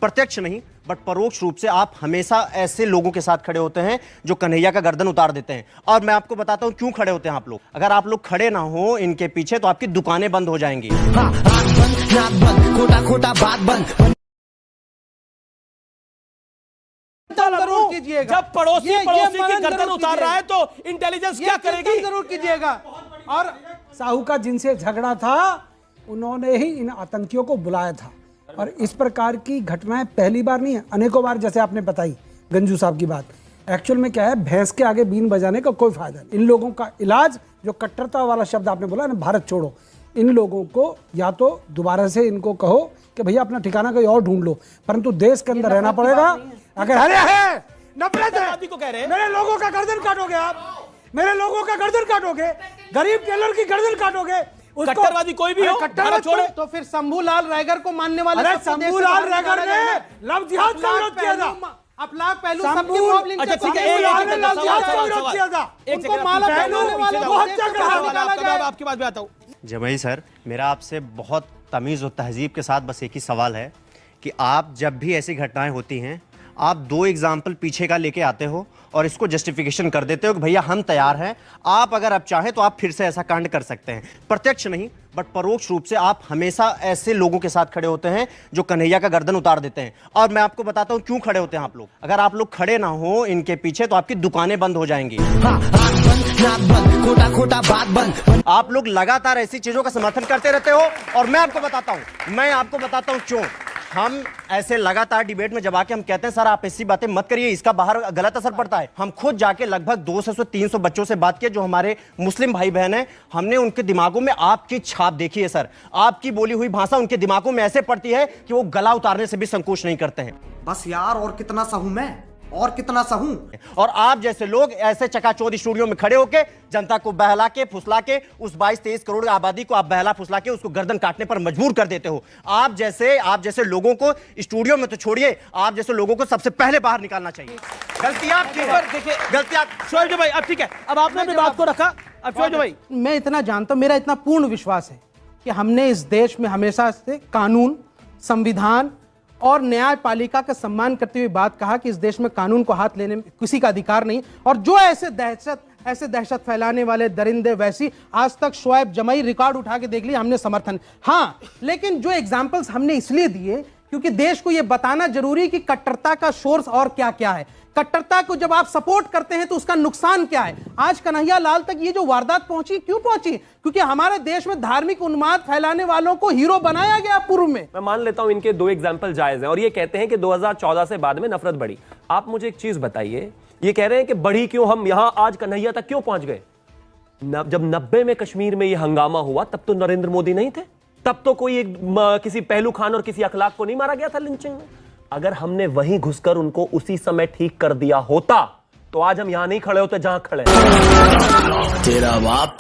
प्रत्यक्ष नहीं बट परोक्ष रूप से आप हमेशा ऐसे लोगों के साथ खड़े होते हैं जो कन्हैया का गर्दन उतार देते हैं। और मैं आपको बताता हूं क्यों खड़े होते हैं आप लोग। अगर आप लोग खड़े ना हो इनके पीछे तो आपकी दुकानें बंद हो जाएंगी। खोटा बात बंद। जरूर कीजिएगा। जब पड़ोसी की गर्दन उतार रहा है तो इंटेलिजेंस क्या करेगी? जरूर कीजिएगा। और साहू का जिनसे झगड़ा था उन्होंने ही इन आतंकियों को बुलाया था। और इस प्रकार की घटनाएं पहली बार नहीं है, अनेकों बार, जैसे आपने बताई गंजू साहब की बात। एक्चुअल में क्या है, भैंस के आगे बीन बजाने का कोई फायदा नहीं। इन लोगों का इलाज, जो कट्टरता वाला शब्द आपने बोला ना, भारत छोड़ो, इन लोगों को या तो दोबारा से इनको कहो कि भैया अपना ठिकाना कहीं और ढूंढ लो, परंतु देश के अंदर रहना पड़ेगा। अगर हरे है नफरत है को कह रहे हैं मेरे लोगों का गर्दन काटोगे, आप मेरे लोगों का गर्दन काटोगे, गरीब टेलर की गर्दन काटोगे, कट्टरवादी कोई भी हो, कट्टरवादी छोड़े। तो फिर शंभूलाल रैगर को मानने वाले, अरे शंभूलाल रैगर ने लव जिहाद का विरोध किया था। अपलाक पहलू सबके प्रॉब्लम। अच्छा ठीक है, आपकी बात पे आता हूं। जमई सर, मेरा आपसे बहुत तमीज़ और तहजीब के साथ बस एक ही सवाल है कि आप जब भी ऐसी घटनाएं होती हैं आप दो एग्जाम्पल पीछे का लेके आते हो और इसको जस्टिफिकेशन कर देते हो कि भैया हम तैयार हैं, आप अगर आप चाहें तो आप फिर से ऐसा कांड कर सकते हैं। प्रत्यक्ष नहीं बट परोक्ष रूप से आप हमेशा ऐसे लोगों के साथ खड़े होते हैं जो कन्हैया का गर्दन उतार देते हैं। और मैं आपको बताता हूं क्यों खड़े होते हैं आप लोग। अगर आप लोग खड़े ना हो इनके पीछे तो आपकी दुकानें बंद हो जाएंगी। खोटा बात बंद। आप लोग लगातार ऐसी चीजों का समर्थन करते रहते हो और मैं आपको बताता हूं क्यों। हम ऐसे लगातार डिबेट में जब आके हम कहते हैं सर आप ऐसी बातें मत करिए, इसका बाहर गलत असर पड़ता है। हम खुद जाके लगभग 200 से 300 बच्चों से बात किए जो हमारे मुस्लिम भाई बहन हैं। हमने उनके दिमागों में आपकी छाप देखी है सर। आपकी बोली हुई भाषा उनके दिमागों में ऐसे पड़ती है कि वो गला उतारने से भी संकोच नहीं करते हैं। बस यार, और कितना सहूं मैं, और कितना सहूं। और आप जैसे लोग ऐसे चकाचौंध स्टूडियो में खड़े होके जनता को बहला के फुसला के उस 22-23 करोड़ आबादी को आप बहला फुसला के उसको गर्दन काटने पर मजबूर कर देते हो। आप जैसे लोगों को स्टूडियो में तो छोड़िए, आप जैसे लोगों को सबसे पहले बाहर निकालना चाहिए। गलती आपकी है। देखिए गलती आप शोएब भाई, अब ठीक है, अब आपने अपनी बात को रखा। अब शोएब भाई, मैं इतना जानता हूं, मेरा इतना पूर्ण विश्वास है कि हमने इस देश में हमेशा से कानून, संविधान और न्यायपालिका का सम्मान करते हुए बात कहा कि इस देश में कानून को हाथ लेने में किसी का अधिकार नहीं। और जो ऐसे दहशत फैलाने वाले दरिंदे वैसी, आज तक शोएब जमई रिकॉर्ड उठा के देख लिया, हमने समर्थन। हाँ, लेकिन जो एग्जाम्पल्स हमने इसलिए दिए क्योंकि देश को यह बताना जरूरी कि कट्टरता का सोर्स और क्या क्या है। कट्टरता को जब आप सपोर्ट करते हैं तो उसका नुकसान क्या है। आज कन्हैया लाल तक ये जो वारदात पहुंची, क्यों पहुंची? क्योंकि हमारे देश में धार्मिक उन्माद फैलाने वालों को हीरो बनाया गया पूर्व में। मैं मान लेता हूं इनके दो एग्जाम्पल जायज हैं और ये कहते हैं कि 2014 से बाद में नफरत बढ़ी। आप मुझे एक चीज बताइए, ये कह रहे हैं कि बढ़ी क्यों, हम यहां आज कन्हैया तक क्यों पहुंच गए? जब 90 में कश्मीर में यह हंगामा हुआ तब तो नरेंद्र मोदी नहीं थे, तब तो कोई किसी पहलू खान और किसी अखलाक को नहीं मारा गया था लिंचिंग में। अगर हमने वहीं घुसकर उनको उसी समय ठीक कर दिया होता तो आज हम यहां नहीं खड़े होते जहां खड़े। तेरा बाप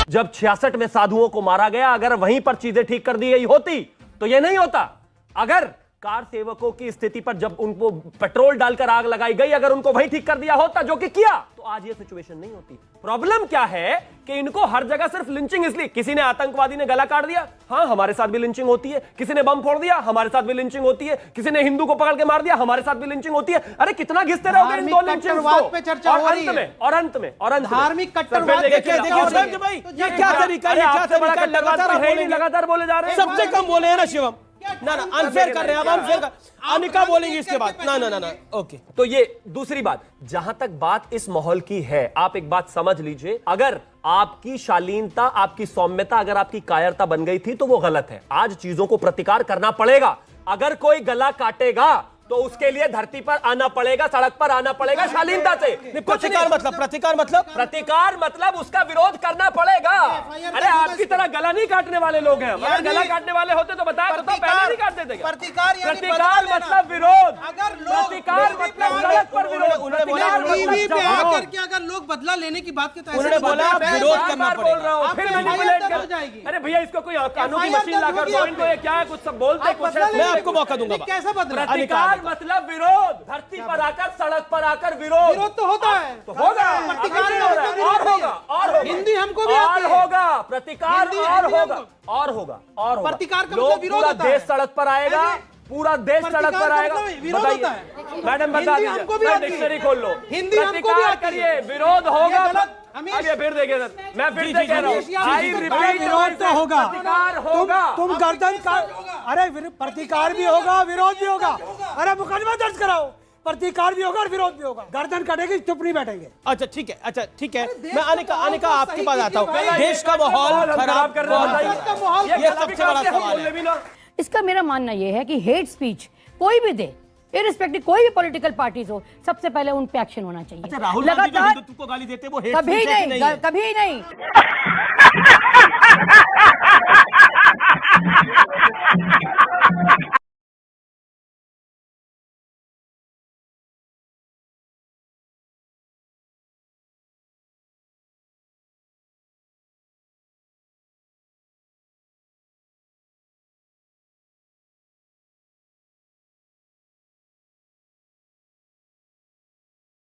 जब 66 में साधुओं को मारा गया, अगर वहीं पर चीजें ठीक कर दी गई होती तो यह नहीं होता। अगर कार सेवकों की स्थिति पर जब उनको पेट्रोल डालकर आग लगाई गई, अगर उनको वही ठीक कर दिया होता जो कि किया, तो आज ये सिचुएशन नहीं होती। प्रॉब्लम क्या है कि इनको हर जगह सिर्फ लिंचिंग, इसलिए किसी ने आतंकवादी ने गला काट दिया, हाँ हमारे साथ भी लिंचिंग होती है, किसी ने बम फोड़ दिया हमारे साथ भी लिंचिंग होती है, किसी ने हिंदू को पकड़ के मार दिया हमारे साथ भी लिंचिंग होती है। अरे कितना घिसते रहोगे इन दो लिंचिंग पे चर्चा हो रही है। और अंत में धार्मिक कट्टरवाद लगातार बोले जा रहे हैं। सबसे कम बोले हैं ना शिवम, ना अनफेयर कर रहे हैं, अब अनफेयर कर, अनिका बोलेंगे इसके बाद। ना ओके। तो ये दूसरी बात, जहां तक बात इस माहौल की है, आप एक बात समझ लीजिए, अगर आपकी शालीनता, आपकी सौम्यता, अगर आपकी कायरता बन गई थी तो वो गलत है। आज चीजों को प्रतिकार करना पड़ेगा। अगर कोई गला काटेगा तो उसके लिए धरती पर आना पड़ेगा, सड़क पर आना पड़ेगा शालीनता से। प्रतिकार मतलब उसका विरोध करना पड़ेगा। अरे आपकी तरह गला नहीं काटने वाले लोग हैं। अगर गला काटने वाले होते तो बताया तो पहले नहीं काट देते। प्रतिकार मतलब विरोध, प्रतिकार मतलब सड़क पर विरोध। अगर लोग बदला लेने की बात करते हैं, उन्होंने बोला विरोध करना पड़ेगा। फिर मैनिपुलेट कर जाएगी। अरे भैया इसको कोई कानून की मशीन लाकर दो, इनको ये क्या है, कुछ सब बोलते कुछ है। मैं आपको मौका दूंगा। कैसा बदला? प्रतिकार मतलब विरोध, धरती पर आकर, सड़क पर आकर विरोध। विरोध तो होता है, तो होगा, और होगा, हिंदी हमको भी और होगा, प्रतिकार और होगा, और होगा, और होगा। प्रतिकार का लोग मतलब विरोध पूरा होता है। देश सड़क पर आएगा, पूरा देश सड़क पर आएगा। विरोध होता बताइए है। मैडम, बता हिंदी हमको भी दीजिए, आती है। डिक्शनरी खोल लो, हिंदी हमको भी प्रतिकार आती है। करिए, विरोध होगा। ये गलत, हमीश। अब ये फिर देखिए सर, मैं फिर से कह रहा हूँ, आई जी, रिपीट, विरोध तो होगा, प्रतिकार होगा। तुम गर्दन का, अरे प्रतिकार भी होगा, विरोध भी होगा। अरे मुकदमा दर्ज कराओ, प्रतिकार भी होगा और विरोध भी होगा। गर्दन कटेगी, चुप नहीं बैठेंगे। अच्छा ठीक है, अच्छा ठीक है, मैं अनिका आपके पास आता हूँ। देश का माहौल खराब कर रहे रहा हैं, ये सबसे बड़ा सवाल है। इसका मेरा मानना यह है कि हेट स्पीच कोई भी दे, इरिस्पेक्टिव कोई भी पॉलिटिकल पार्टीज हो, सबसे पहले उन पे एक्शन होना चाहिए। अच्छा, राहुल गांधी जो हिंदुत्व को गाली देते हैं वो हेट कभी स्पीच है कि नहीं, कभी नहीं।